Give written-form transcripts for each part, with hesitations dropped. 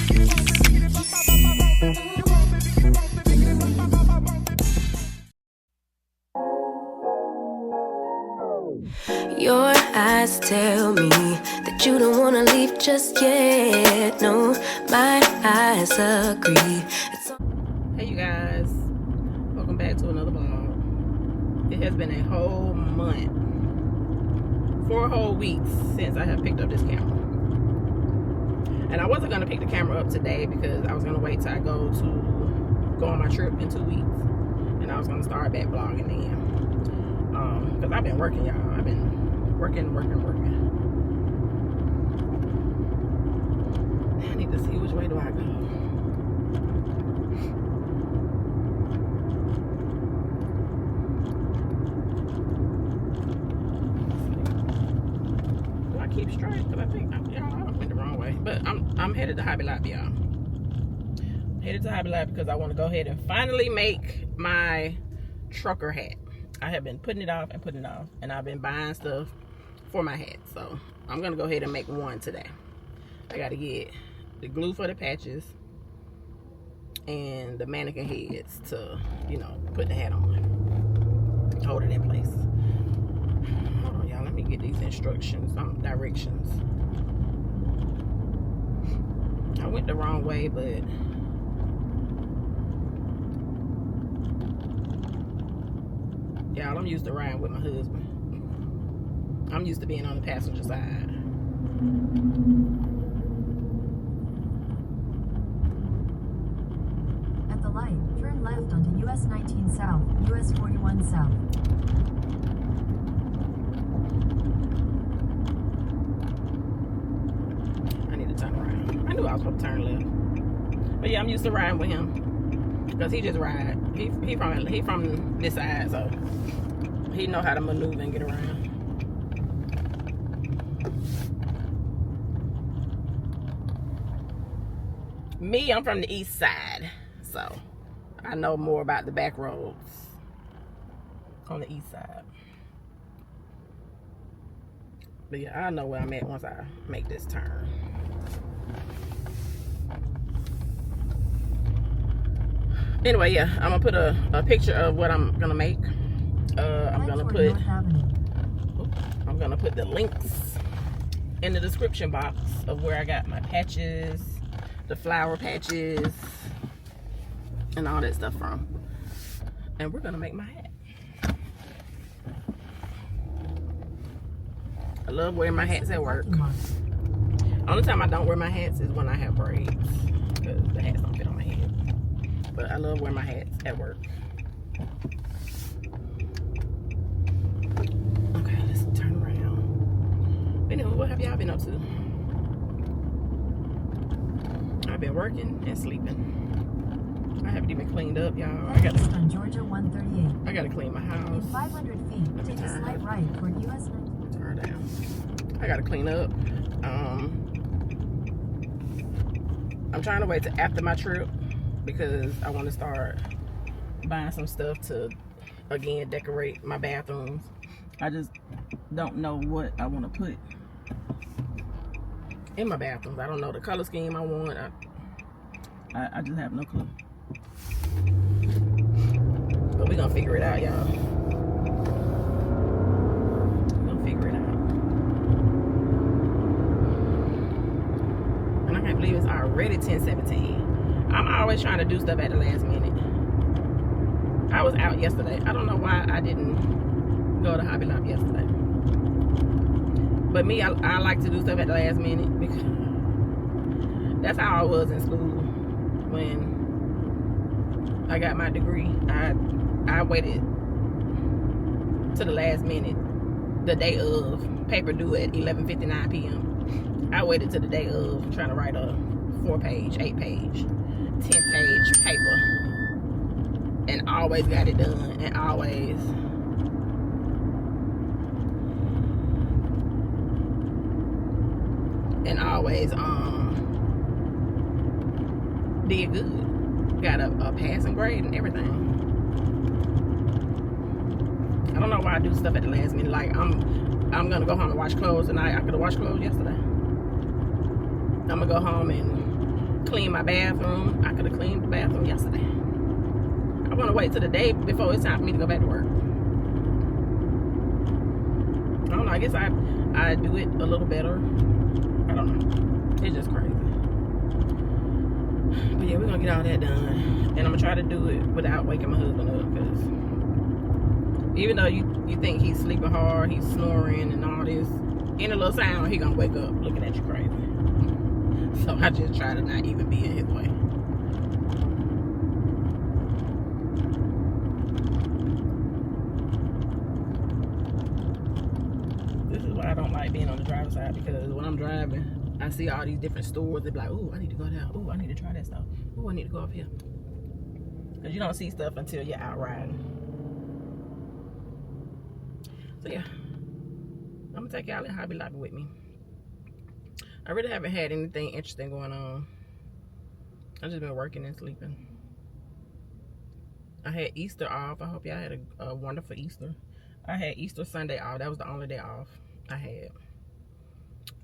Your eyes tell me that you don't wanna leave just yet. No, my eyes agree. Hey you guys, welcome back to another vlog. It has been a whole month, 4 whole weeks since I have picked up this camera. And I wasn't gonna pick the camera up today because I was gonna wait till I go on my trip in 2 weeks, and I was gonna start back vlogging then. Because I've been working, y'all. I've been working. I need to see which way do I go. Do I keep straight? Because I think, y'all, I went the wrong way. But I'm headed to Hobby Lobby, y'all. Headed to Hobby Lobby because I want to go ahead and finally make my trucker hat. I have been putting it off, and I've been buying stuff for my hat. So I'm gonna go ahead and make one today. I gotta get the glue for the patches and the mannequin heads to, put the hat on, hold it in place. Hold on, y'all, let me get these instructions, directions. I went the wrong way, but y'all, I'm used to riding with my husband. I'm used to being on the passenger side. At the light, turn left onto US 19 South, US 41 South. I need to turn around. I knew I was supposed to turn left. But yeah, I'm used to riding with him. Because he just ride. He from this side, so he know how to maneuver and get around. Me, I'm from the east side, so I know more about the back roads on the east side. But yeah, I know where I'm at once I make this turn. Anyway, yeah, I'm gonna put a picture of what I'm gonna make. I'm gonna put the links in the description box of where I got my patches, the flower patches, and all that stuff from. And we're gonna make my hat. I love wearing my hats at work. Only time I don't wear my hats is when I have braids, because the hats don't fit on my head. But I love wearing my hats at work. Okay, let's turn around. Anyway, what have y'all been up to? I've been working and sleeping. I haven't even cleaned up, y'all. On Georgia 138. I gotta clean my house. 500 feet, take a slight right toward US 19. Turn down. I gotta clean up. I'm trying to wait till after my trip, because I want to start buying some stuff to, again, decorate my bathrooms. I just don't know what I want to put in my bathrooms. I don't know the color scheme I want. I just have no clue. But we're going to figure it out, y'all. We're going to figure it out. And I can't believe it's already 10:17. I'm always trying to do stuff at the last minute. I was out yesterday. I don't know why I didn't go to Hobby Lobby yesterday. But me, I like to do stuff at the last minute, because that's how I was in school. When I got my degree, I waited to the last minute, the day of, paper due at 11:59 p.m. I waited to the day of trying to write a 4-page, 8-page, 10-page paper, and always got it done, and always did good. Got a passing grade and everything. I don't know why I do stuff at the last minute. Like, I'm gonna go home and wash clothes tonight. I could have washed clothes yesterday. I'm gonna go home and clean my bathroom. I could have cleaned the bathroom yesterday. I want to wait till the day before it's time for me to go back to work. I don't know. I guess I do it a little better. I don't know. It's just crazy. But yeah, we're going to get all that done. And I'm going to try to do it without waking my husband up. Because even though you think he's sleeping hard, he's snoring and all this, any little sound, he going to wake up looking at you crazy. So I just try to not even be in his way. This is why I don't like being on the driver's side, because when I'm driving, I see all these different stores. They be like, ooh, I need to go there. Ooh, I need to try that stuff. Ooh, I need to go up here. Because you don't see stuff until you're out riding. So yeah, I'm going to take y'all in Hobby Lobby with me. I really haven't had anything interesting going on. I've just been working and sleeping. I had Easter off. I hope y'all had a wonderful Easter. I had Easter Sunday off. That was the only day off I had.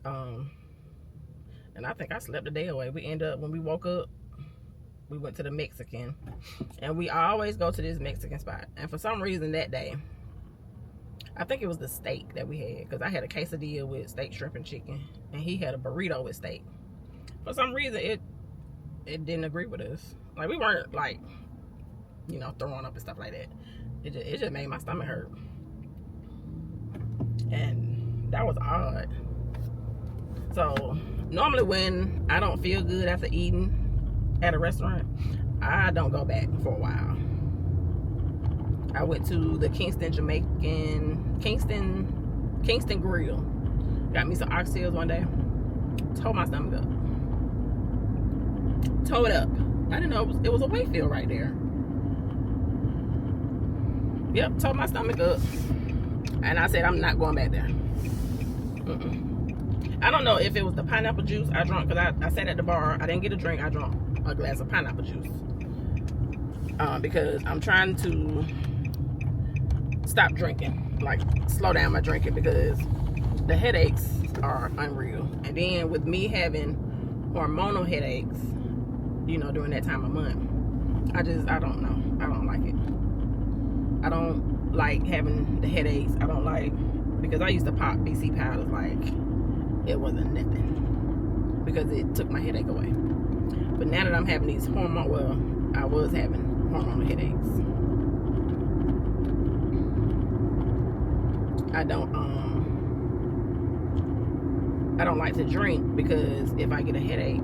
And I think I slept the day away. We ended up, when we woke up, we went to the Mexican. And we always go to this Mexican spot. And for some reason that day, I think it was the steak that we had, because I had a quesadilla with steak, shrimp, and chicken, and he had a burrito with steak. For some reason, it didn't agree with us. Like, we weren't, like, you know, throwing up and stuff like that. It just made my stomach hurt. And that was odd. So, normally when I don't feel good after eating at a restaurant, I don't go back for a while. I went to the Kingston Grill. Got me some oxtails one day. Tore my stomach up. Tore it up. I didn't know it was a Wayfield right there. Yep, tore my stomach up. And I said, I'm not going back there. I don't know if it was the pineapple juice I drank, because I sat at the bar. I didn't get a drink. I drank a glass of pineapple juice. Because I'm trying to stop drinking, like slow down my drinking, because the headaches are unreal. And then with me having hormonal headaches, you know, during that time of month, I don't know. I don't like it. I don't like having the headaches. I don't like, because I used to pop BC powders like it wasn't nothing, because it took my headache away. But now that I'm having these I was having hormonal headaches. I don't like to drink, because if I get a headache,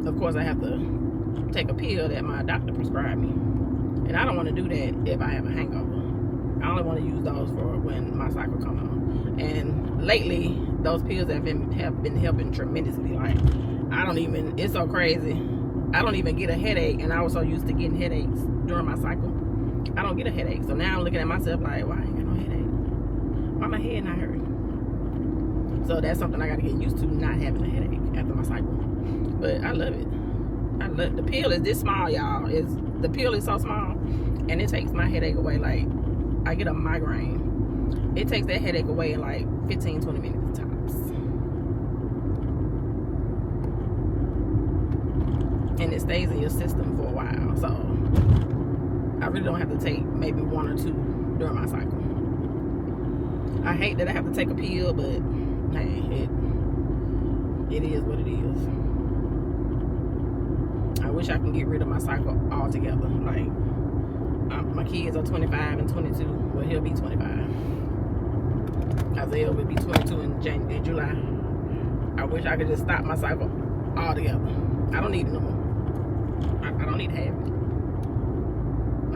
of course I have to take a pill that my doctor prescribed me, and I don't want to do that if I have a hangover. I only want to use those for when my cycle comes on. And lately, those pills have been helping tremendously. Like, it's so crazy. I don't even get a headache, and I was so used to getting headaches during my cycle. I don't get a headache. So now I'm looking at myself like, why I ain't got no headache? Why my head not hurting? So that's something I got to get used to, not having a headache after my cycle. But I love it. The pill is this small, y'all. The pill is so small, and it takes my headache away. Like, I get a migraine. It takes that headache away in like 15-20 minutes tops. And it stays in your system for a while. So I really don't have to take maybe 1 or 2 during my cycle. I hate that I have to take a pill, but hey, it is what it is. I wish I can get rid of my cycle altogether. Like, my kids are 25 and 22. Well, he'll be 25. Isaiah will be 22 in July. I wish I could just stop my cycle altogether. I don't need it no more. I don't need to have it.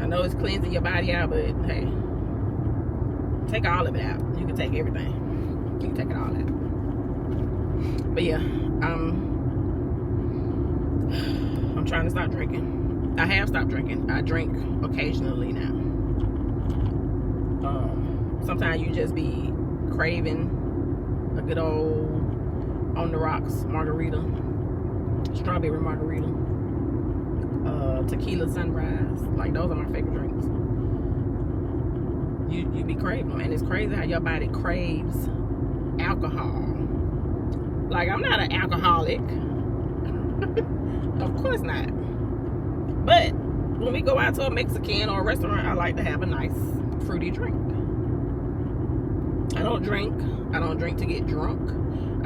I know it's cleansing your body out, but hey, take all of it out. You can take everything. You can take it all out. But yeah, I'm trying to stop drinking. I have stopped drinking. I drink occasionally now. Sometimes you just be craving a good old on the rocks margarita, strawberry margarita, tequila sunrise. Like, those are my favorite drinks. You be craving them, and it's crazy how your body craves alcohol Like, I'm not an alcoholic. Of course not. But when we go out to a Mexican or a restaurant, I like to have a nice fruity drink. I don't drink. I don't drink to get drunk.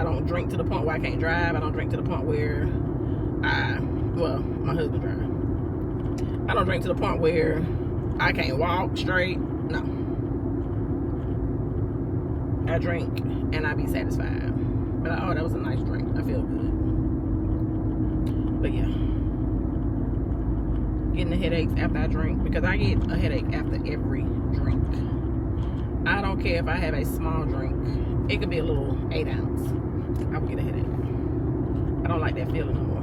I don't drink to the point where I can't drive. I don't drink to the point where my husband drives. I don't drink to the point where I can't walk straight. No. I drink and I be satisfied. But oh, that was a nice drink. I feel good. But yeah. Getting the headaches after I drink, because I get a headache after every drink. I don't care if I have a small drink. It could be a little 8 ounce. I will get a headache. I don't like that feeling no more.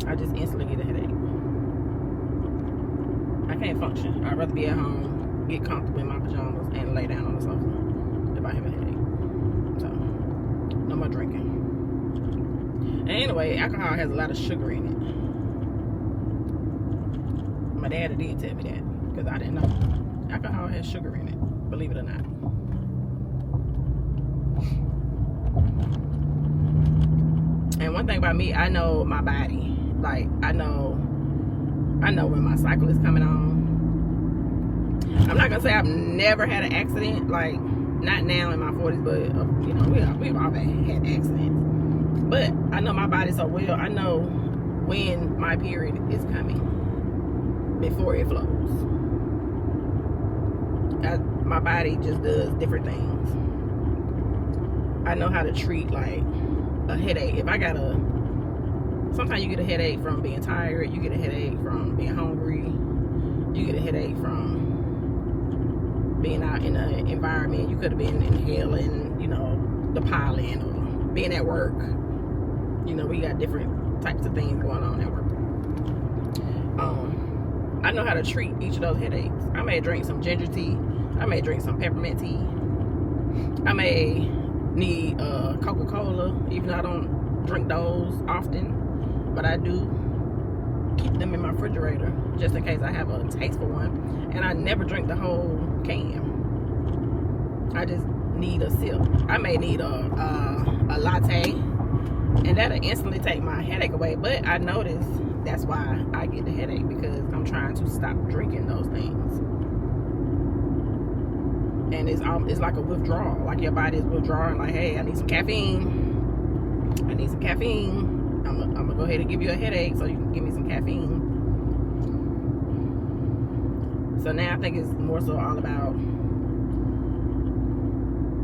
I just instantly get a headache. I can't function. I'd rather be at home, get comfortable in my pajamas, and lay down on the sofa if I have a headache. So, no more drinking. And anyway, alcohol has a lot of sugar in it. My dad did tell me that, because I didn't know. Alcohol has sugar in it, believe it or not. And one thing about me, I know my body. Like, I know when my cycle is coming on. I'm not gonna say I've never had an accident, like, not now in my 40s, but you know, we've all had accidents. But I know my body so well. I know when my period is coming before it flows. My body just does different things. I know how to treat, like, a headache. If I got sometimes you get a headache from being tired, you get a headache from being hungry, you get a headache from being out in an environment. You could have been inhaling, you know, the pollen, or being at work. You know, we got different types of things going on at work. I know how to treat each of those headaches. I may drink some ginger tea. I may drink some peppermint tea. I may need Coca-Cola, even though I don't drink those often. But I do keep them in my refrigerator just in case I have a taste for one. And I never drink the whole can. I just need a sip. I may need a latte, and that'll instantly take my headache away. But I notice that's why I get the headache, because I'm trying to stop drinking those things. And it's like a withdrawal. Like, your body is withdrawing, like, hey, I need some caffeine. I need some caffeine. I'm gonna go ahead and give you a headache so you can give me some caffeine. So now I think it's more so all about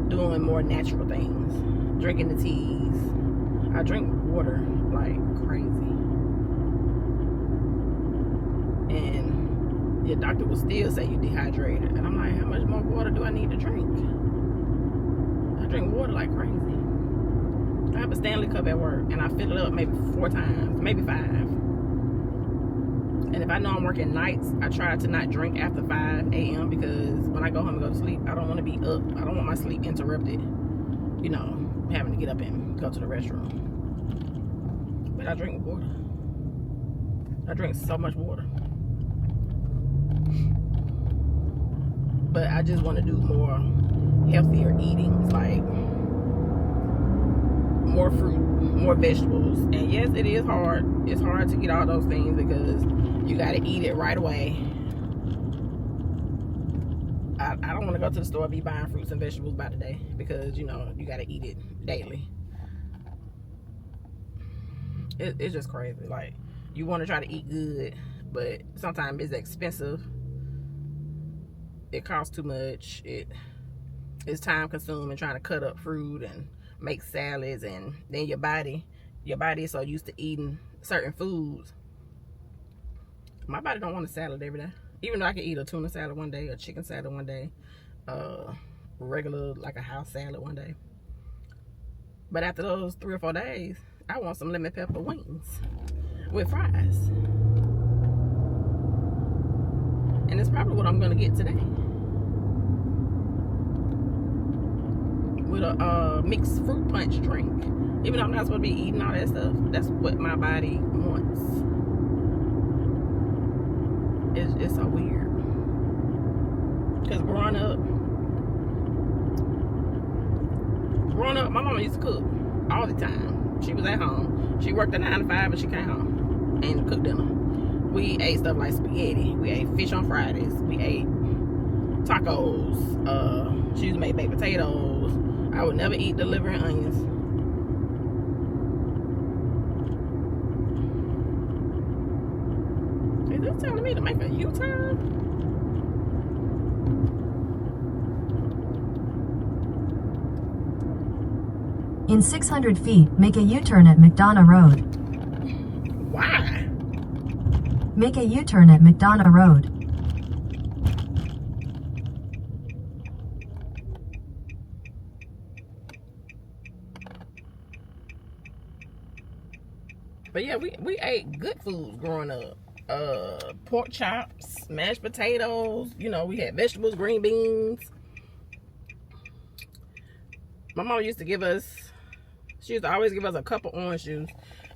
doing more natural things. Drinking the teas. I drink water like crazy. And your doctor will still say you're dehydrated. And I'm like, how much more water do I need to drink? I drink water like crazy. I have a Stanley Cup at work, and I fill it up maybe 4 times, maybe 5. And if I know I'm working nights, I try to not drink after 5 a.m. because when I go home and go to sleep, I don't want to be up. I don't want my sleep interrupted, you know, having to get up and go to the restroom. But I drink water. I drink so much water. But I just want to do more healthier eating, like more fruit, more vegetables. And yes, it is hard. It's hard to get all those things because you got to eat it right away. I don't want to go to the store and be buying fruits and vegetables by the day, because, you know, you got to eat it daily. It's just crazy. Like, you want to try to eat good, but sometimes it's expensive. It costs too much. It's time consuming trying to cut up fruit and make salads, and then your body is so used to eating certain foods. My body don't want a salad every day. Even though I can eat a tuna salad one day, a chicken salad one day, regular, like a house salad one day. But after those 3 or 4 days, I want some lemon pepper wings with fries. And it's probably what I'm gonna get today. With a mixed fruit punch drink. Even though I'm not supposed to be eating all that stuff, that's what my body wants. It's so weird. Because growing up, growing up, my mama used to cook all the time. She was at home. She worked a 9 to 5, but she came home and cooked dinner. We ate stuff like spaghetti. We ate fish on Fridays. We ate tacos. She used to make baked potatoes. I would never eat the liver and onions. Is this telling me to make a U-turn? In 600 feet, make a U-turn at McDonough Road. Why? Make a U-turn at McDonough Road. But yeah, we ate good food growing up. Pork chops, mashed potatoes, you know, we had vegetables, green beans. My mom used to give us, she used to always give us a cup of orange juice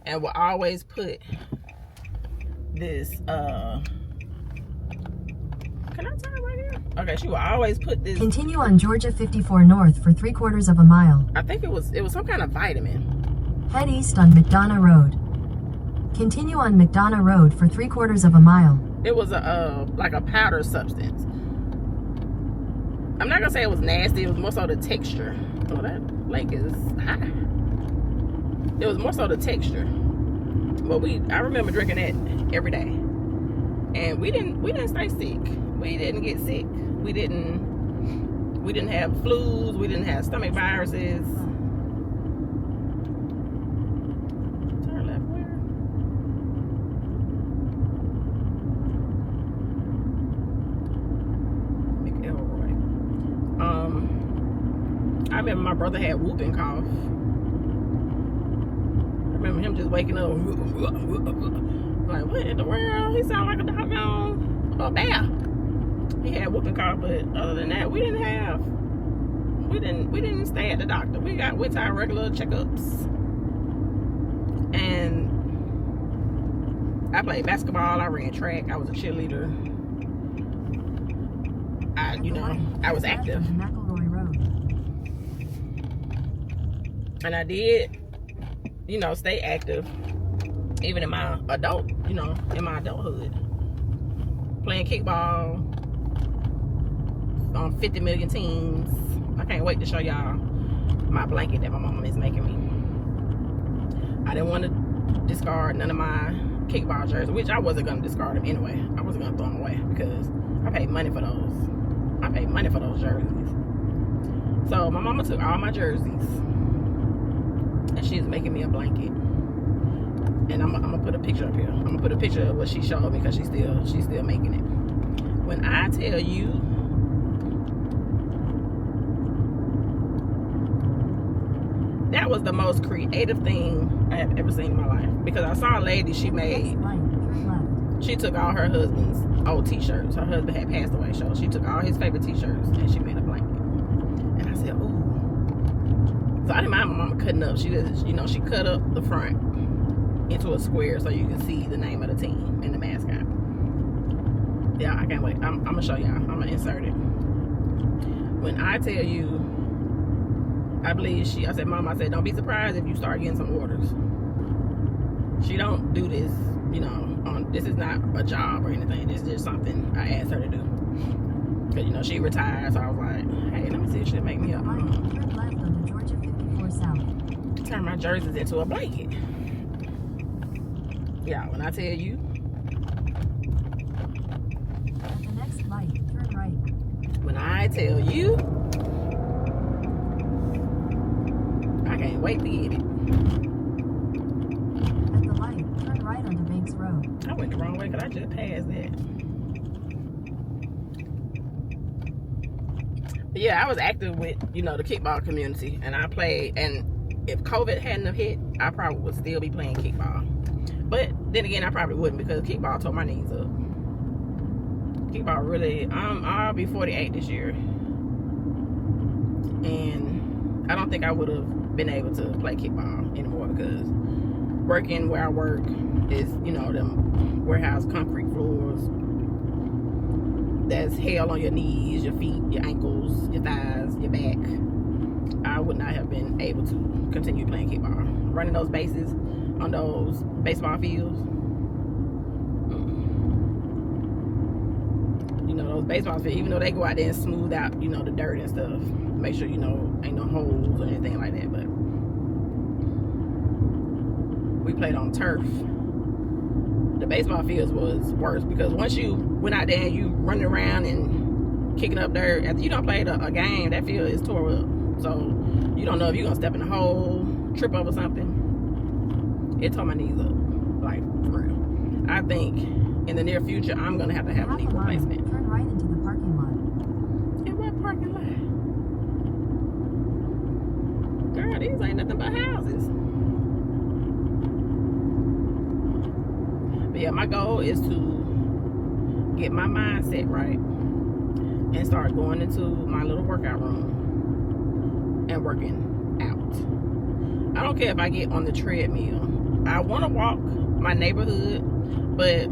and would always put this, can I turn right here? Okay, she would always put this. Continue on Georgia 54 North for 3/4 of a mile. I think it was some kind of vitamin. Head east on McDonough Road. Continue on McDonough Road for 3/4 of a mile. It was like a powder substance. I'm not gonna say it was nasty. It was more so the texture. Oh, that lake is high. It was more so the texture. But I remember drinking that every day, and we didn't stay sick. We didn't get sick. We didn't have flus. We didn't have stomach viruses. Turn left where? McElroy. I remember my brother had whooping cough. I remember him just waking up like, what in the world? He sounded like a doggone bear. He had whooping cough, but other than that, we didn't stay at the doctor. We went to our regular checkups. And I played basketball, I ran track, I was a cheerleader. I was active. And I did, stay active even in my adulthood. Playing kickball on 50 million teams. I can't wait to show y'all my blanket that my mama is making me. I didn't want to discard none of my kickball jerseys, which I wasn't going to discard them anyway. I wasn't going to throw them away because I paid money for those. I paid money for those jerseys. So my mama took all my jerseys and she's making me a blanket. And I'm gonna put a picture up here. I'm gonna put a picture of what she showed me because she's still making it. When I tell you, that was the most creative thing I have ever seen in my life. Because I saw a lady, she took all her husband's old t-shirts. Her husband had passed away, so she took all his favorite t-shirts and she made a blanket. And I said, ooh. So I didn't mind my mama cutting up. She just, she cut up the front into a square so you can see the name of the team and the mascot. Yeah, I can't wait. I'm gonna show y'all. I'm gonna insert it. When I tell you, I said, Mom, don't be surprised if you start getting some orders. She don't do this, this is not a job or anything. This is just something I asked her to do. Because, she retired, so I was like, hey, let me see if she'll make me turn my jerseys into a blanket. Yeah, when I tell you. At the next light, turn right. When I tell you, I can't wait to get it. At the light, turn right onto Banks Road. I went the wrong way because I just passed that. But yeah, I was active with, the kickball community. And I played, and if COVID hadn't have hit, I probably would still be playing kickball. But then again, I probably wouldn't because kickball tore my knees up. Kickball really, I'll be 48 this year. And I don't think I would have been able to play kickball anymore because working where I work is, them warehouse concrete floors. There's hell on your knees, your feet, your ankles, your thighs, your back. I would not have been able to continue playing kickball. Running those bases on those baseball fields. You know, those baseball fields, even though they go out there and smooth out, you know, the dirt and stuff. Make sure, you know, ain't no holes or anything like that. But we played on turf. The baseball fields was worse because once you went out there and you running around and kicking up dirt, after you don't play a game, that field is tore up. So you don't know if you're gonna step in the hole, trip over something. It tore my knees up, like for real. I think in the near future I'm gonna have to have a knee replacement. Turn right into the parking lot. In what parking lot? Girl, these ain't nothing but houses. But yeah, my goal is to get my mindset right and start going into my little workout room and working out. I don't care if I get on the treadmill. I want to walk my neighborhood, but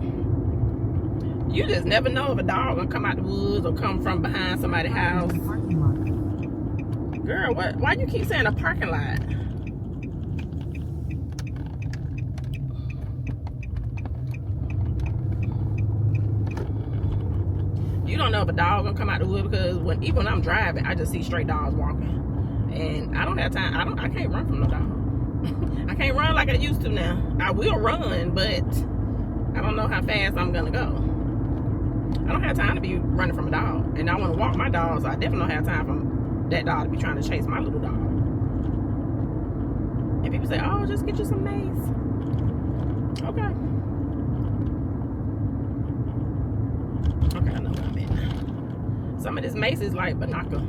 you just never know if a dog gonna come out the woods or come from behind somebody's house. Parking lot. Girl, what? Why you keep saying a parking lot? You don't know if a dog gonna come out the wood because even when I'm driving, I just see straight dogs walking, and I don't have time. I can't run from no dog. I can't run like I used to now. I will run, but I don't know how fast I'm gonna go. I don't have time to be running from a dog, and I want to walk my dog, so I definitely don't have time for that dog to be trying to chase my little dog. And people say, "Oh, just get you some mace." Okay. Okay, I know what I meant. Some of this mace is like banaka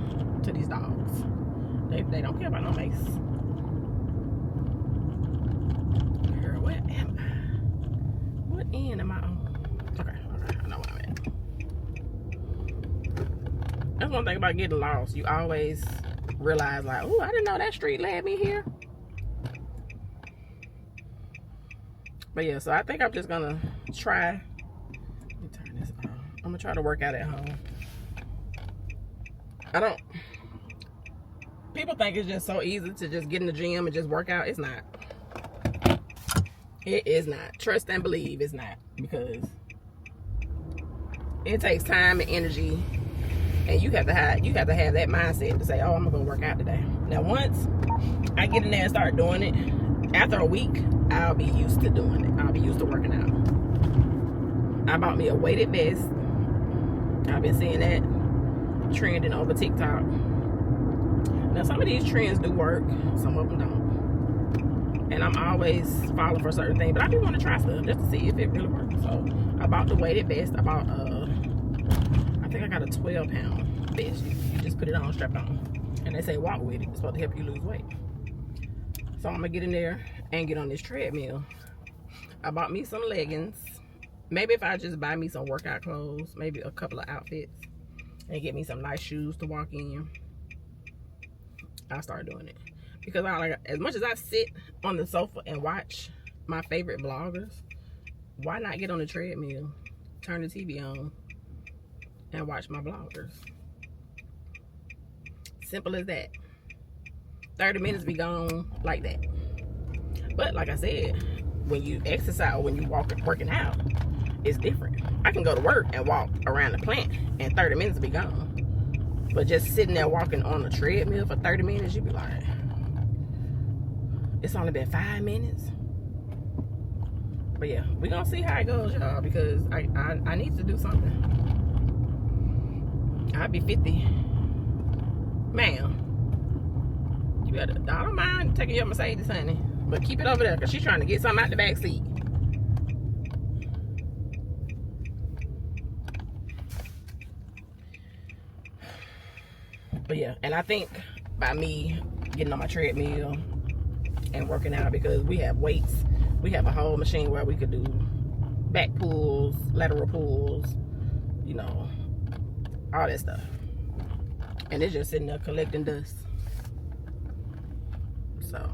to these dogs. They don't care about no mace. Girl, where am I? What end am I on? Okay, I know what I meant. That's one thing about getting lost. You always realize like, oh, I didn't know that street led me here. But yeah, so I think I'm just gonna try. Let me turn this on. I'm gonna try to work out at home. People think it's just so easy to just get in the gym and just work out. It's not. It is not. Trust and believe it's not, because it takes time and energy, and you have to have that mindset to say, oh, I'm gonna go work out today. Now once I get in there and start doing it, after a week I'll be used to doing it. I'll be used to working out. I bought me a weighted vest. I've been seeing that trending over TikTok. Now some of these trends do work, some of them don't. And I'm always following for certain things, but I do want to try stuff just to see if it really works. So I bought the weighted vest. I bought I think I got a 12-pound vest. You just put it on, strap it on, and they say walk with it. It's supposed to help you lose weight. So I'm gonna get in there and get on this treadmill. I bought me some leggings. Maybe if I just buy me some workout clothes, maybe a couple of outfits, and get me some nice shoes to walk in, I'll start doing it. Because I like, as much as I sit on the sofa and watch my favorite vloggers, why not get on the treadmill, turn the TV on, and watch my vloggers? Simple as that. 30 minutes be gone like that. But like I said, when you exercise or when you working out, it's different. I can go to work and walk around the plant and 30 minutes be gone. But just sitting there walking on a treadmill for 30 minutes, you be like, it's only been 5 minutes. But yeah, we're gonna see how it goes, y'all, because I need to do something. I'll be 50. Ma'am, you better, I don't mind taking your Mercedes, honey, but keep it over there, because she's trying to get something out the back seat. But yeah, and I think by me getting on my treadmill and working out, because we have weights, we have a whole machine where we could do back pulls, lateral pulls, you know, all that stuff. And it's just sitting there collecting dust. So,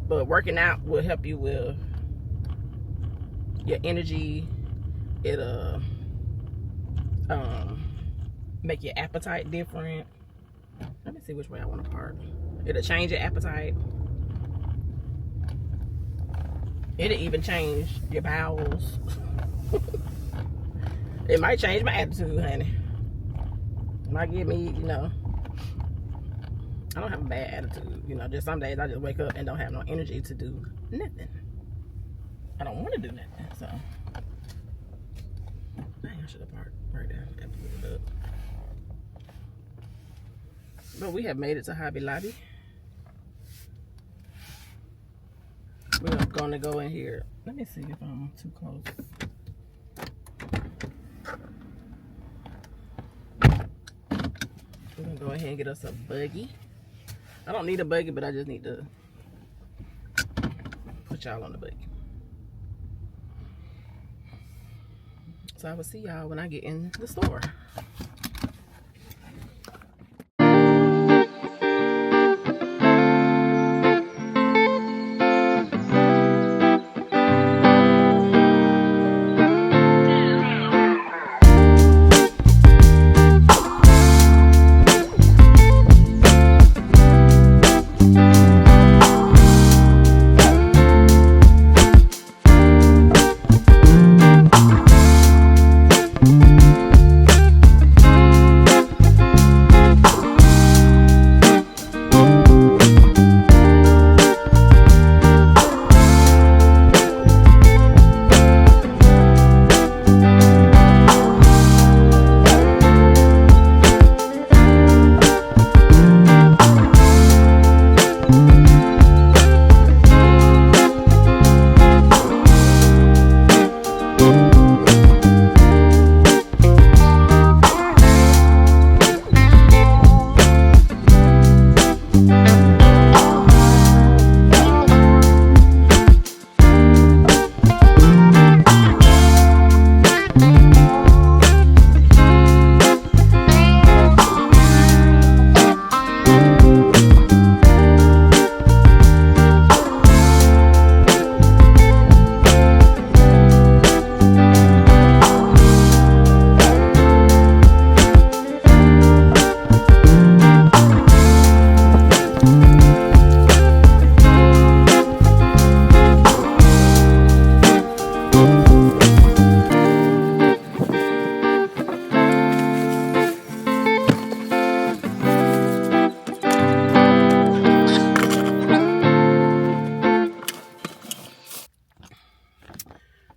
but working out will help you with your energy. It'll make your appetite different. Let me see which way I want to park. It'll change your appetite. It'll even change your bowels. It might change my attitude, honey. It might give me, you know, I don't have a bad attitude. You know, just some days I just wake up and don't have no energy to do nothing. I don't want to do nothing, so. Dang, I should have parked right there. But we have made it to Hobby Lobby. We're gonna go in here. Let me see if I'm too close. We're gonna go ahead and get us a buggy. I don't need a buggy, but I just need to put y'all on the buggy. So I will see y'all when I get in the store.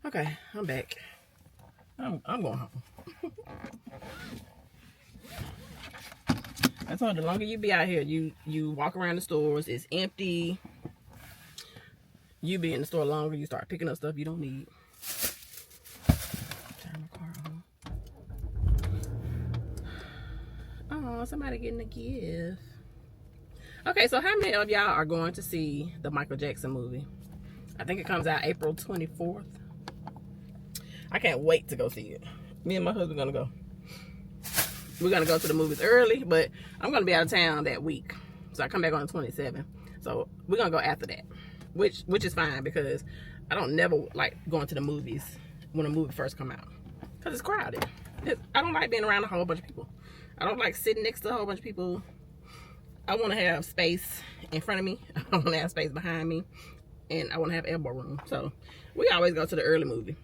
Okay, I'm back. I'm going home. I told you, the longer you be out here, you walk around the stores, it's empty. You be in the store longer, you start picking up stuff you don't need. Turn my car on. Oh, somebody getting a gift. Okay, so how many of y'all are going to see the Michael Jackson movie? I think it comes out April 24th. I can't wait to go see it. Me and my husband gonna go. We're gonna go to the movies early, but I'm gonna be out of town that week. So I come back on the 27th. So we're gonna go after that. Which is fine because I don't never like going to the movies when a movie first come out. Because it's crowded. I don't like being around a whole bunch of people. I don't like sitting next to a whole bunch of people. I wanna have space in front of me. I wanna have space behind me. And I wanna have elbow room. So we always go to the early movie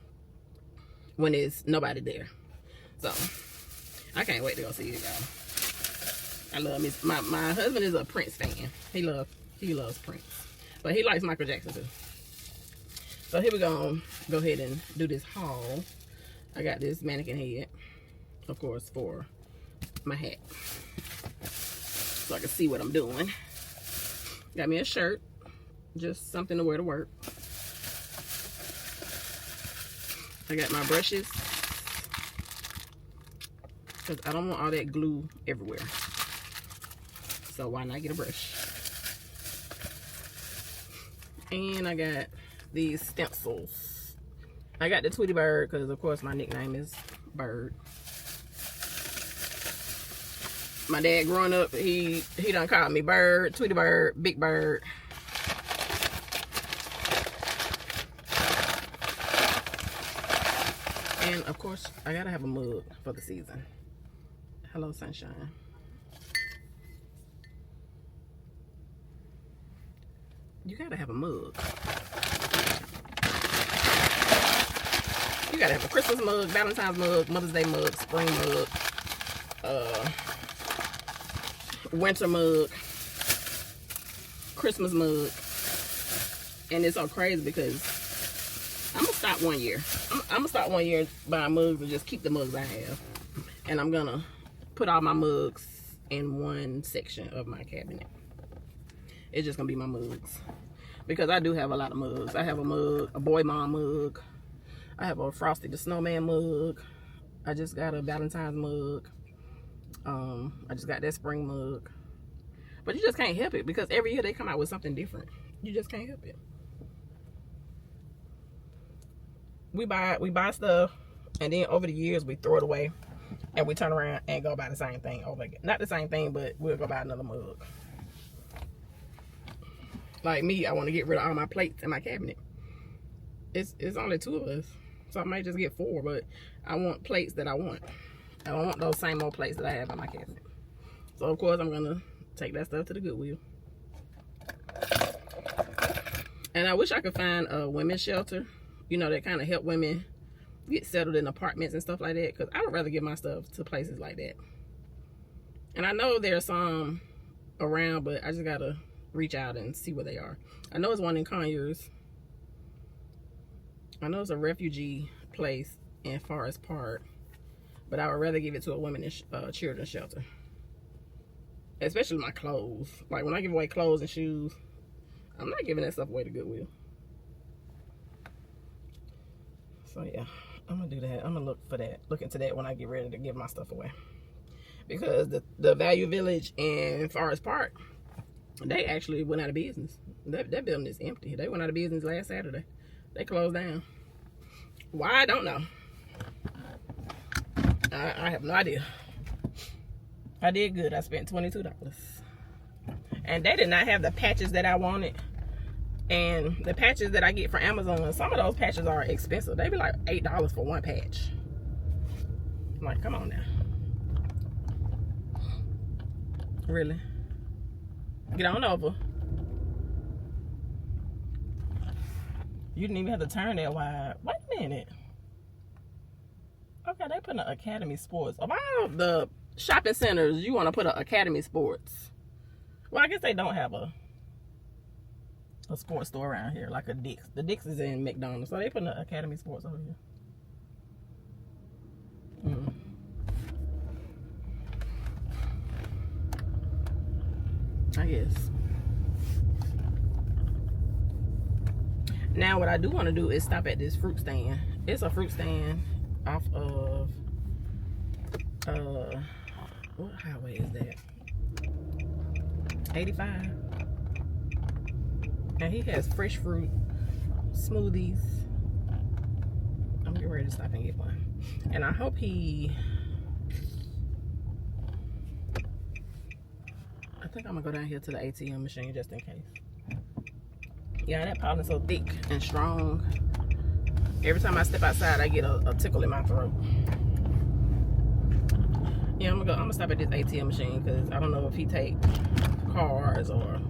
when there's nobody there. So I can't wait to go see it, y'all. I love him. My husband is a Prince fan. He loves Prince. But he likes Michael Jackson too. So here we go ahead and do this haul. I got this mannequin head, of course, for my hat. So I can see what I'm doing. Got me a shirt. Just something to wear to work. I got my brushes, because I don't want all that glue everywhere. So why not get a brush? And I got these stencils. I got the Tweety Bird, because of course my nickname is Bird. My dad growing up, he done called me Bird, Tweety Bird, Big Bird. And of course, I gotta have a mug for the season. Hello, sunshine. You gotta have a mug. You gotta have a Christmas mug, Valentine's mug, Mother's Day mug, spring mug, winter mug, Christmas mug. And it's so crazy because I'm gonna stop 1 year. I'm gonna start 1 year buying mugs and just keep the mugs I have. And I'm gonna put all my mugs in one section of my cabinet. It's just gonna be my mugs. Because I do have a lot of mugs. I have a mug, a Boy Mom mug. I have a Frosty the Snowman mug. I just got a Valentine's mug. I just got that spring mug. But you just can't help it because every year they come out with something different. You just can't help it. We buy stuff, and then over the years we throw it away, and we turn around and go buy the same thing over again. Not the same thing, but we'll go buy another mug. Like me, I want to get rid of all my plates in my cabinet. It's only 2 of us, so I might just get 4, but I want plates that I want. I don't want those same old plates that I have in my cabinet. So of course I'm gonna take that stuff to the Goodwill. And I wish I could find a women's shelter, you know, that kind of help women get settled in apartments and stuff like that, because I would rather give my stuff to places like that. And I know there's some around, but I just gotta reach out and see where they are. I know it's one in Conyers. I know it's a refugee place in Forest Park, but I would rather give it to a women's children's shelter. Especially my clothes. Like when I give away clothes and shoes, I'm not giving that stuff away to Goodwill. So yeah, I'm gonna do that. I'm gonna look into that when I get ready to give my stuff away. Because the Value Village in Forest Park, they actually went out of business. That building is empty. They went out of business last Saturday. They closed down. Why? I don't know. I have no idea. I did good. I spent $22. And they did not have the patches that I wanted. And the patches that I get from Amazon, some of those patches are expensive. They be like $8 for one patch. I'm like, come on now. Really? Get on over. You didn't even have to turn that wide. Wait a minute. Okay, they put an Academy Sports. Of all the shopping centers, you want to put an Academy Sports. Well, I guess they don't have a sports store around here, like a Dick's. The Dick's is in McDonald's, so they put an Academy Sports over here. I guess. Now what I do want to do is stop at this fruit stand. It's a fruit stand off of what highway is that? 85. And he has fresh fruit smoothies. I'm getting ready to stop and get one. And I hope I think I'm gonna go down here to the ATM machine just in case. Yeah, that pollen's so thick and strong. Every time I step outside, I get a tickle in my throat. Yeah, I'm gonna stop at this ATM machine because I don't know if he take cards or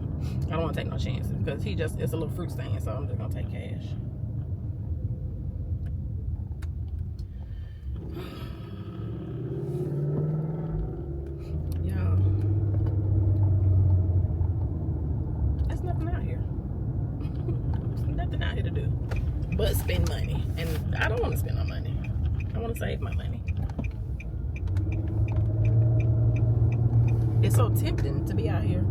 I don't want to take no chances because it's a little fruit stand, so I'm just gonna take cash. Y'all, there's nothing out here. There's nothing out here to do but spend money, and I don't want to spend no money. I want to save my money. It's so tempting to be out here.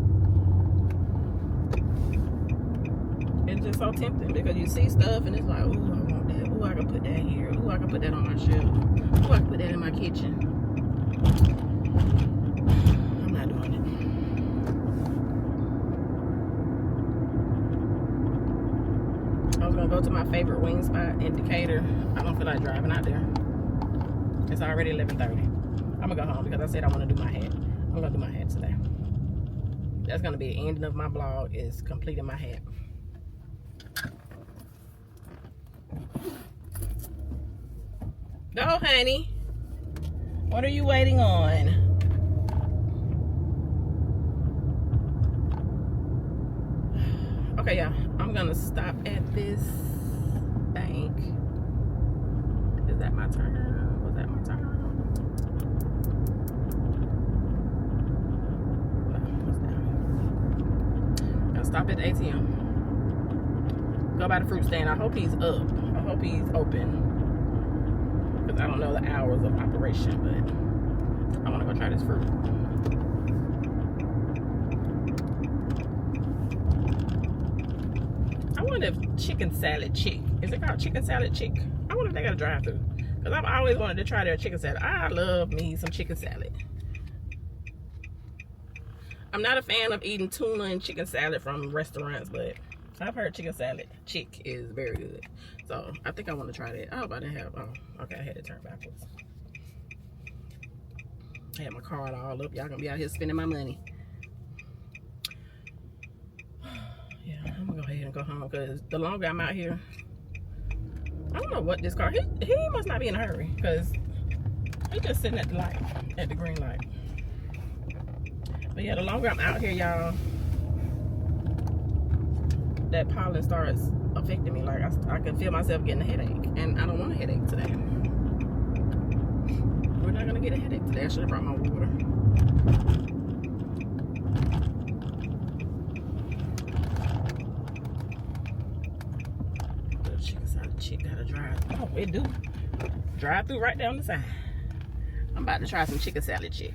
It's just so tempting because you see stuff and it's like, ooh, I want that. Ooh, I can put that here. Ooh, I can put that on my shelf. Ooh, I can put that in my kitchen. I'm not doing it. I was gonna go to my favorite wing spot in Decatur. I don't feel like driving out there. It's already 11:30. I'm gonna go home because I said I want to do my hat. I'm gonna do my hat today. That's gonna be the ending of my vlog, is completing my hat. Go, honey. What are you waiting on? Okay, y'all. gonna stop at this bank. Is that my turn? Was that my turn? No, what's that? Gonna stop at the ATM. Go by the fruit stand. I hope he's up. I hope he's open. Because I don't know the hours of operation, but I want to go try this fruit. I wonder if Chicken Salad Chick, is it called Chicken Salad Chick? I wonder if they got a drive-thru. Because I've always wanted to try their chicken salad. I love me some chicken salad. I'm not a fan of eating tuna and chicken salad from restaurants, but I've heard Chicken Salad Chick is very good. So I think I want to try that. I hope I didn't have, oh, okay, I had to turn backwards. I had my card all up. Y'all gonna be out here spending my money. Yeah, I'm gonna go ahead and go home because the longer I'm out here, I don't know what this car, he must not be in a hurry because he's just sitting at the light, at the green light. But yeah, the longer I'm out here, y'all, that pollen starts affecting me. Like I can feel myself getting a headache, and I don't want a headache today. We're not gonna get a headache today. I should have brought my water. The chicken salad chick gotta drive. Oh, it do. Drive through right down the side. I'm about to try some chicken salad chick.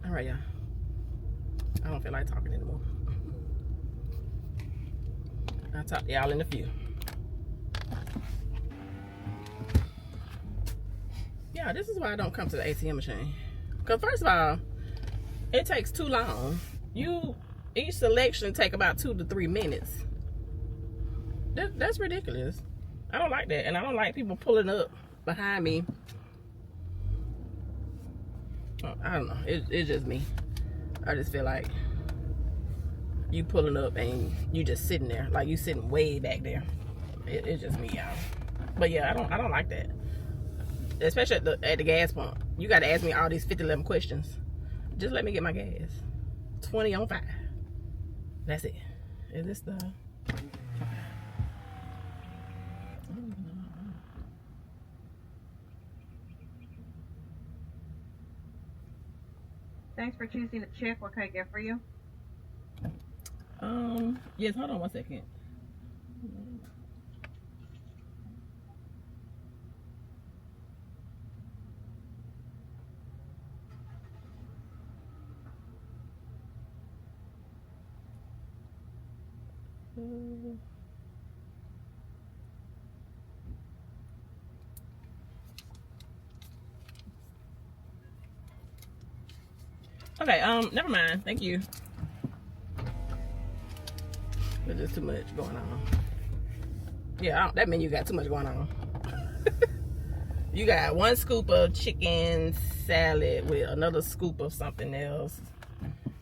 All right, y'all. I don't feel like talking anymore. I'll talk to y'all in a few. Yeah, this is why I don't come to the ATM machine. Because first of all, it takes too long. Each selection take about 2 to 3 minutes. That's ridiculous. I don't like that. And I don't like people pulling up behind me. I don't know. It's just me. I just feel like you pulling up and you just sitting there, like you sitting way back there. It's just me, y'all. But yeah, I don't like that. Especially at the gas pump. You got to ask me all these 50-11 questions. Just let me get my gas. 20 on 5. That's it. Is this the? Thanks for choosing the Chick. What can I get for you? Yes, hold on 1 second. Okay, never mind. Thank you. There's just too much going on. Yeah, that means you got too much going on. You got 1 scoop of chicken salad with another scoop of something else.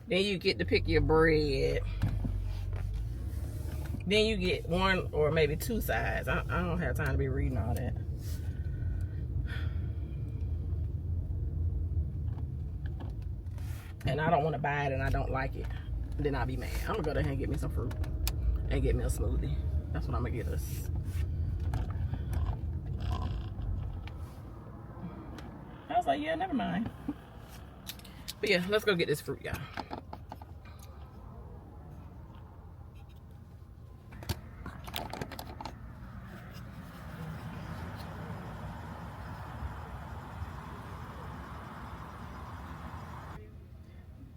Then you get to pick your bread. Then you get 1 or maybe 2 sides. I don't have time to be reading all that. And I don't want to buy it and I don't like it. Then I'll be mad. I'm gonna go ahead and get me some fruit and get me a smoothie. That's what I'm gonna get us. I was like, yeah, never mind. But yeah, let's go get this fruit, y'all.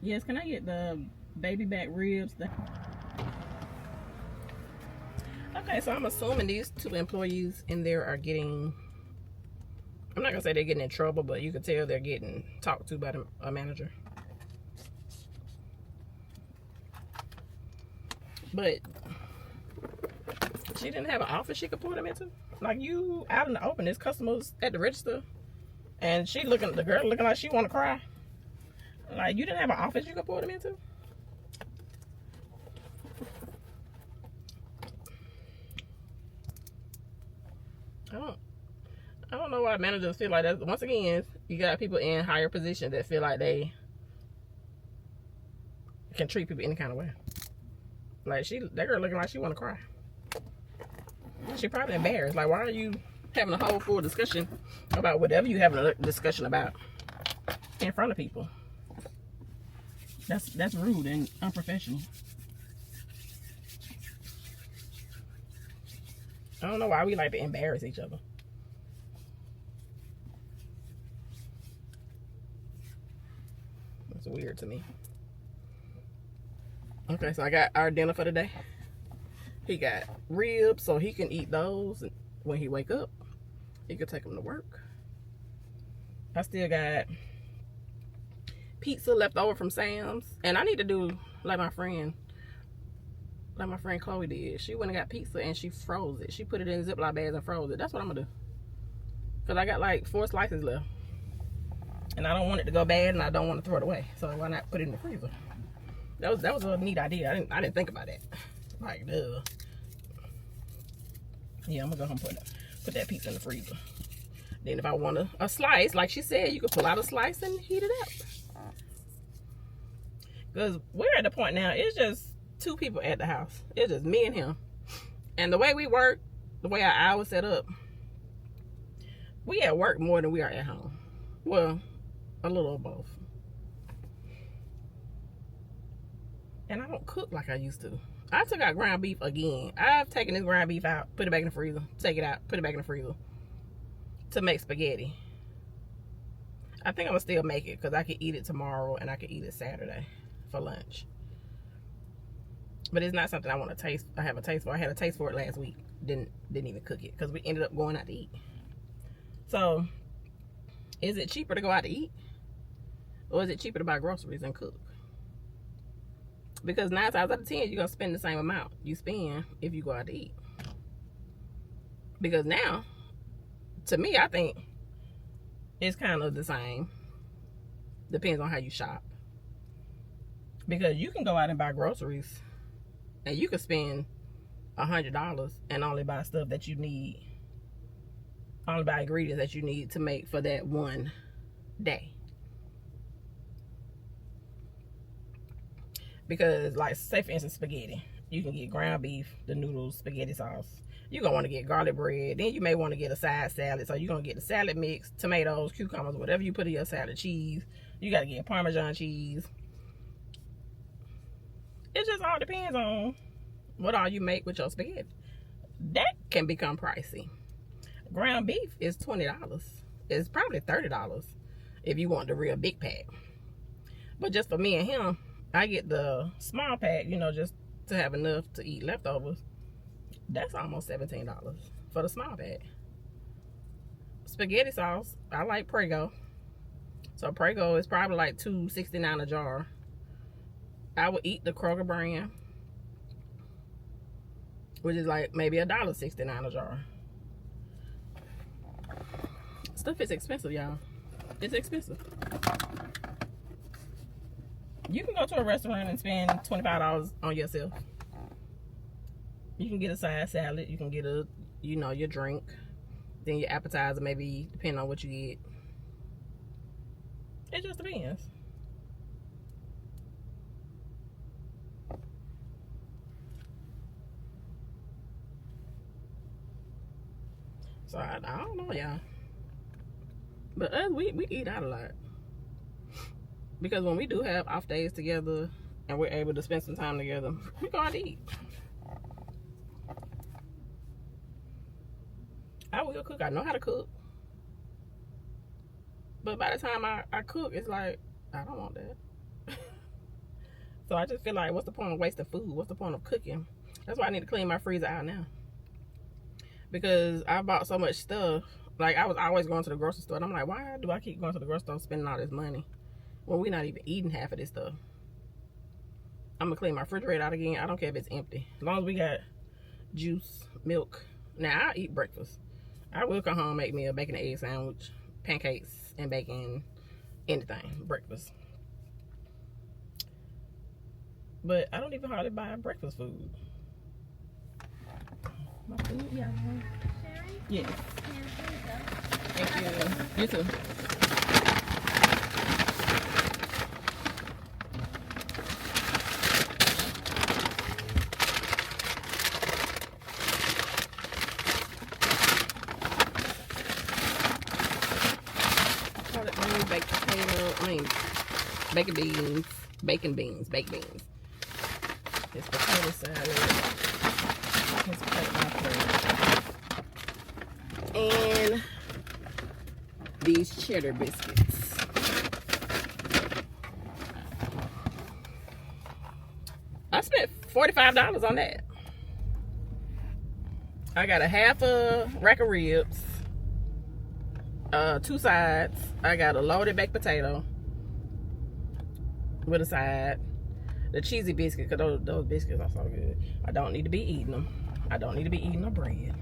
Yes, can I get the baby back ribs? Okay, so I'm assuming these 2 employees in there are getting, I'm not gonna say they're getting in trouble, but you can tell they're getting talked to by a manager. But she didn't have an office she could pull them into. Like, you out in the open, there's customers at the register, and the girl looking like she want to cry. Like, you didn't have an office you could pull them into? I don't know why managers feel like that. Once again, you got people in higher positions that feel like they can treat people any kind of way. Like that girl looking like she want to cry. She probably embarrassed. Like, why are you having a whole full discussion about whatever you having a discussion about in front of people? That's rude and unprofessional. I don't know why we like to embarrass each other. That's weird to me. Okay, so I got our dinner for the day. He got ribs, so he can eat those when he wake up. He could take them to work. I still got pizza left over from Sam's, and I need to do like my friend Chloe did. She went and got pizza and she froze it. She put it in Ziploc bags and froze it. That's what I'm gonna do. Cause I got like 4 slices left, and I don't want it to go bad, and I don't want to throw it away. So why not put it in the freezer? That was a neat idea. I didn't think about that. Like, duh. Yeah, I'm gonna go home and put that pizza in the freezer. Then if I want a slice, like she said, you can pull out a slice and heat it up. Because we're at the point now, it's just 2 people at the house. It's just me and him. And the way we work, the way our hours set up, we at work more than we are at home. Well, a little of both. And I don't cook like I used to. I took out ground beef again. I've taken this ground beef out, put it back in the freezer, take it out, put it back in the freezer to make spaghetti. I think I'm gonna still make it because I can eat it tomorrow and I can eat it Saturday for lunch. But it's not something I want to taste. I have a taste for. I had a taste for it last week. Didn't even cook it because we ended up going out to eat. So, is it cheaper to go out to eat, or is it cheaper to buy groceries and cook? Because 9 times out of 10, you're gonna spend the same amount you spend if you go out to eat. Because now, to me, I think it's kind of the same. Depends on how you shop. Because you can go out and buy groceries, and you can spend $100 and only buy stuff that you need. Only buy ingredients that you need to make for that one day. Because, like, say for instance, spaghetti. You can get ground beef, the noodles, spaghetti sauce. You're going to want to get garlic bread. Then you may want to get a side salad. So you're going to get the salad mix, tomatoes, cucumbers, whatever you put in your salad, cheese. You got to get Parmesan cheese. It just all depends on what all you make with your spaghetti. That can become pricey. Ground beef is $20. It's probably $30 if you want the real big pack. But just for me and him, I get the small pack, you know, just to have enough to eat leftovers. That's almost $17 for the small pack. Spaghetti sauce, I like Prego. So Prego is probably like $2.69 a jar. I would eat the Kroger brand, which is like maybe $1.69 a jar. Stuff is expensive, y'all. It's expensive. You can go to a restaurant and spend $25 on yourself. You can get a side salad. You can get a, you know, your drink. Then your appetizer, maybe, depending on what you get. It just depends. So I don't know, y'all. But us, we eat out a lot. Because when we do have off days together and we're able to spend some time together, we go out to eat. I will cook. I know how to cook. But by the time I cook, it's like, I don't want that. So I just feel like, what's the point of wasting food? What's the point of cooking? That's why I need to clean my freezer out now. Because I bought so much stuff. Like, I was always going to the grocery store. And I'm like, why do I keep going to the grocery store spending all this money when we're not even eating half of this stuff? I'm going to clean my refrigerator out again. I don't care if it's empty. As long as we got juice, milk. Now, I eat breakfast. I will come home and make me a bacon and egg sandwich, pancakes, and bacon, anything, breakfast. But I don't even hardly buy breakfast food. My food, yeah. Yes. Thank you. You too. baked beans. It's potato salad. His plate and these cheddar biscuits. I spent $45 on that. I got a half a rack of ribs, 2 sides. I got a loaded baked potato with a side. The cheesy biscuit, because those biscuits are so good. I don't need to be eating them. I don't need to be eating no bread.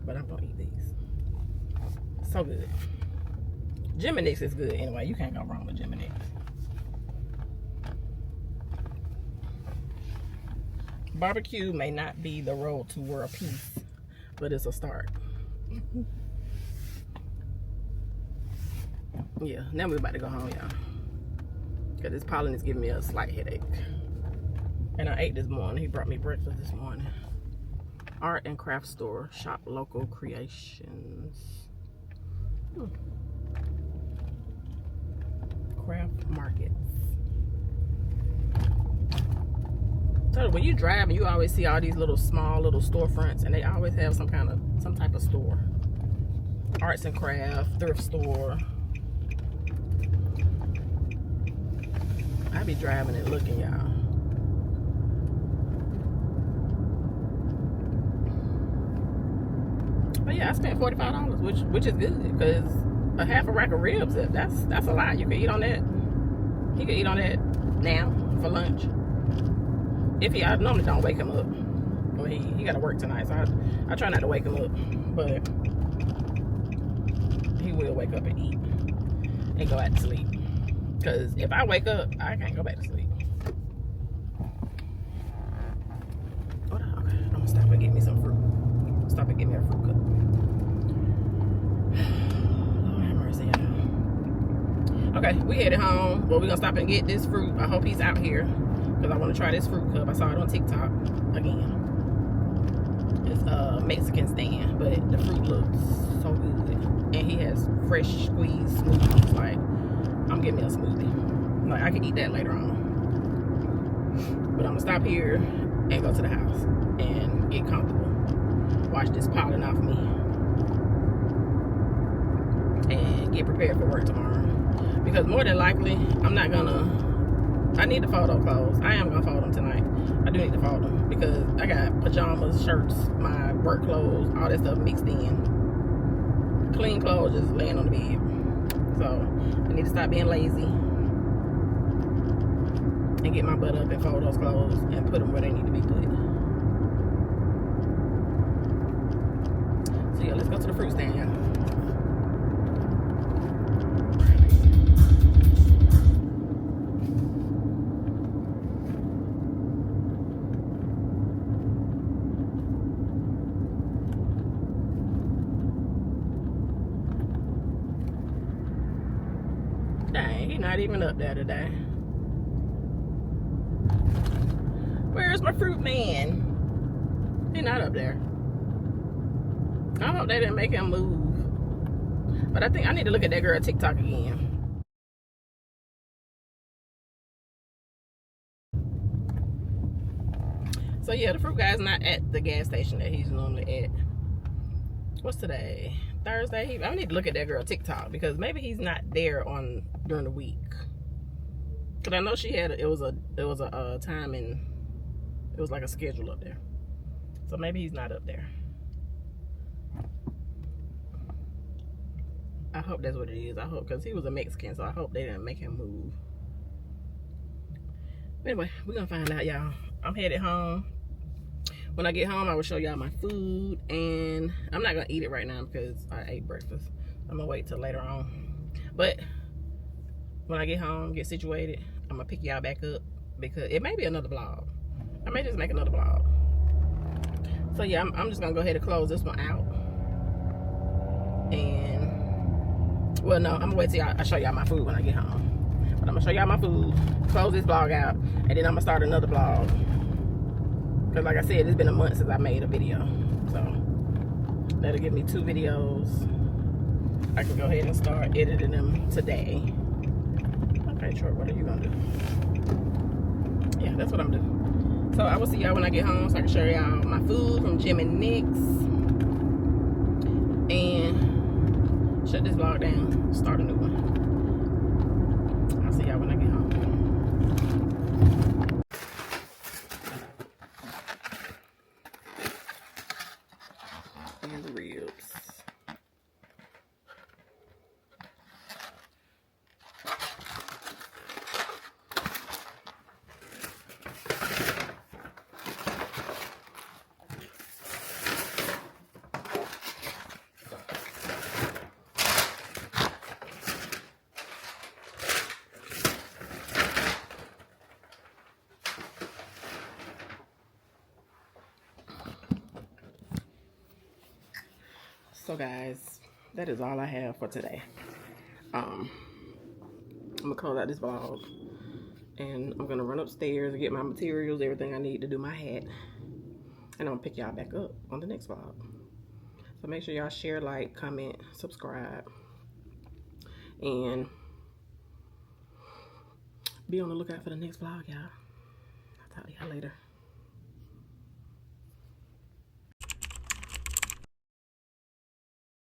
But I'm gonna eat these. So good. Jiminix is good anyway. You can't go wrong with Jiminix. Barbecue may not be the road to world peace, but it's a start. Yeah, now we're about to go home, y'all. Because this pollen is giving me a slight headache. And I ate this morning. He brought me breakfast this morning. Art and craft store. Shop local creations. Craft markets. So when you drive, you always see all these small little storefronts, and they always have some type of store. Arts and craft, thrift store. I be driving and looking, y'all. But yeah, I spent $45, which is good, because a half a rack of ribs, that's a lot. You can eat on that. He could eat on that now for lunch. I normally don't wake him up. Well, he got to work tonight, so I try not to wake him up. But he will wake up and eat and go back to sleep. Because if I wake up, I can't go back to sleep. Hold on, okay. I'm gonna stop and get me some fruit. Stop and get me a fruit cup. Lord have mercy, y'all. Okay, we headed home. Well, we're gonna stop and get this fruit. I hope he's out here, because I want to try this fruit cup. I saw it on TikTok again. It's a Mexican stand, but the fruit looks so good. And he has fresh squeezed smoothies. Like, I'm getting me a smoothie. Like, I can eat that later on. But I'm gonna stop here and go to the house and get comfortable. Watch this pollen off me. And get prepared for work tomorrow. Because more than likely, I need to fold those clothes. I am gonna fold them tonight. I do need to fold them because I got pajamas, shirts, my work clothes, all that stuff mixed in. Clean clothes just laying on the bed. So I need to stop being lazy and get my butt up and fold those clothes and put them where they need to be put. So yeah, let's go to the fruit stand. Dang, he's not even up there today. Where's my fruit man? He's not up there. I hope they didn't make him move. But I think I need to look at that girl TikTok again. So yeah, the fruit guy's not at the gas station that he's normally at. What's today? Thursday? I need to look at that girl TikTok, because maybe he's not there during the week. Cause I know she had it was a time, and it was like a schedule up there. So maybe he's not up there. I hope that's what it is. I hope, because he was a Mexican, so I hope they didn't make him move. But anyway, we're gonna find out, y'all. I'm headed home. When I get home, I will show y'all my food, and I'm not gonna eat it right now because I ate breakfast. I'm gonna wait till later on. But when I get home, get situated, I'm gonna pick y'all back up, because it may be another vlog. I may just make another vlog. So yeah, I'm just gonna go ahead and close this one out. And, well, no, I'm gonna wait till I show y'all my food when I get home. But I'm gonna show y'all my food, close this vlog out, and then I'm gonna start another vlog. Because like I said, it's been a month since I made a video. So that'll give me 2 videos. I can go ahead and start editing them today. Okay, Troy, what are you gonna do? Yeah, that's what I'm doing. So I will see y'all when I get home so I can show y'all my food from Jim and Nick's. And shut this vlog down, start a new one. I'll see y'all when I get home. And the ribs. So guys, that is all I have for today. I'm gonna close out this vlog and I'm gonna run upstairs and get my materials, everything I need to do my hat, and I'm gonna pick y'all back up on the next vlog. So make sure y'all share, like, comment, subscribe, and be on the lookout for the next vlog, y'all. I'll talk to y'all later.